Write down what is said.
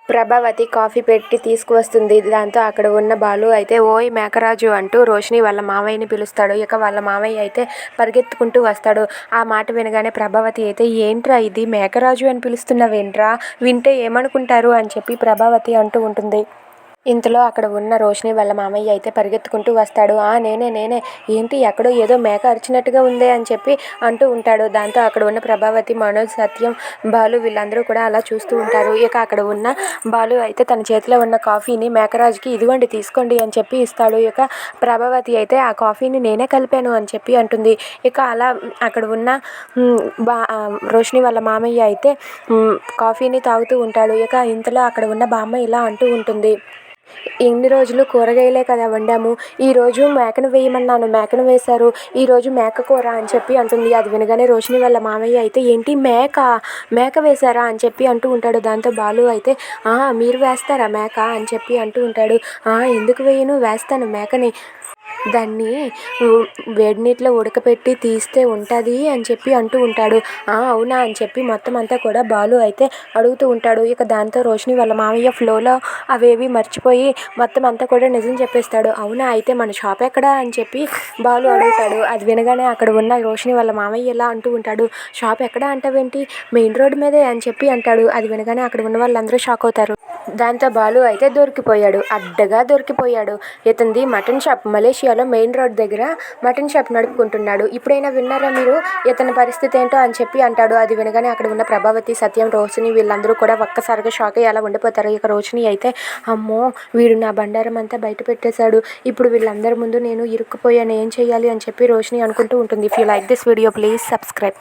Prabhavati coffee పెట్టి తీసుకువస్తుంది. దాంతో అక్కడ ఉన్న బాలు అయితే ఓయ్ మేకరాజు అంటూ రోషిని వాళ్ళ మావయ్యని పిలుస్తాడు. ఇక వాళ్ళ మావయ్య అయితే పరిగెత్తుకుంటూ వస్తాడు. ఆ మాట వినగానే ప్రభావతి అయితే ఏంట్రా ఇది, మేకరాజు అని పిలుస్తున్నావేంట్రా, వింటే ఏమనుకుంటారు అని చెప్పి ప్రభావతి అంటూ ఉంటుంది. ఇంతలో అక్కడ ఉన్న రోషిని వాళ్ళ మామయ్య అయితే పరిగెత్తుకుంటూ వస్తాడు. నేనే ఏంటి ఎక్కడో ఏదో మేక అరిచినట్టుగా ఉందే అని చెప్పి అంటూ ఉంటాడు. దాంతో అక్కడ ఉన్న ప్రభావతి, మనోజ్, సత్యం, బాలు వీళ్ళందరూ కూడా అలా చూస్తూ ఉంటారు. ఇక అక్కడ ఉన్న బాలు అయితే తన చేతిలో ఉన్న కాఫీని మేకరాజుకి ఇదిగోండి తీసుకోండి అని చెప్పి ఇస్తాడు. ఇక ప్రభావతి అయితే ఆ కాఫీని నేనే కలిపాను అని చెప్పి అంటుంది. ఇక అలా అక్కడ ఉన్న రోషిని వాళ్ళ మామయ్య అయితే కాఫీని తాగుతూ ఉంటాడు. ఇక ఇంతలో అక్కడ ఉన్న బామ్మ ఇలా అంటూ ఉంటుంది. ఎన్ని రోజులు కూరగాయలే కదా వండాము, ఈరోజు మేకను వేయమన్నాను మేకను వేశారు, ఈరోజు మేక కూర అని చెప్పి అంటుంది. అది వినగానే రోషిని వాళ్ళ మామయ్య అయితే ఏంటి మేక వేశారా అని చెప్పి అంటూ ఉంటాడు. దాంతో బాలు అయితే మీరు వేస్తారా మేక అని చెప్పి అంటూ ఉంటాడు. ఎందుకు వేయను, వేస్తాను మేకని, దాన్ని వేడి నీటిలో ఉడకపెట్టి తీస్తే ఉంటుంది అని చెప్పి అంటూ ఉంటాడు. అవునా అని చెప్పి మొత్తం అంతా కూడా బాలు అయితే అడుగుతూ ఉంటాడు. ఇక దాంతో రోషిని వాళ్ళ మామయ్య ఫ్లోలో అవేవి మర్చిపోయి మొత్తం అంతా కూడా నిజం చెప్పేస్తాడు. అవునా, అయితే మన షాప్ ఎక్కడా అని చెప్పి బాలు అడుగుతాడు. అది వినగానే అక్కడ ఉన్న రోషిని వాళ్ళ మామయ్య ఎలా అంటూ ఉంటాడు. షాప్ ఎక్కడా అంటావేంటి, మెయిన్ రోడ్డు మీదే అని చెప్పి అంటాడు. అది వినగానే అక్కడ ఉన్న వాళ్ళందరూ షాక్ అవుతారు. దాంతో బాలు అయితే దొరికిపోయాడు, అడ్డగా దొరికిపోయాడు. ఇతనిది మటన్ షాప్, మలేషియాలో మెయిన్ రోడ్ దగ్గర మటన్ షాప్ నడుపుకుంటున్నాడు. ఇప్పుడైనా విన్నారా మీరు ఇతని పరిస్థితి ఏంటో అని చెప్పి అంటాడు. అది వినగానే అక్కడ ఉన్న ప్రభావతి, సత్యం, రోషిని వీళ్ళందరూ కూడా ఒక్కసారిగా షాక్ అయ్యి అలా ఉండిపోతారు. ఇక రోషిని అయితే అమ్మో వీడు నా బండారం అంతా బయట పెట్టేశాడు, ఇప్పుడు వీళ్ళందరి ముందు నేను ఇరుక్కుపోయాను, ఏం చేయాలి అని చెప్పి రోషిని అనుకుంటూ ఉంటుంది. If you like this video please subscribe.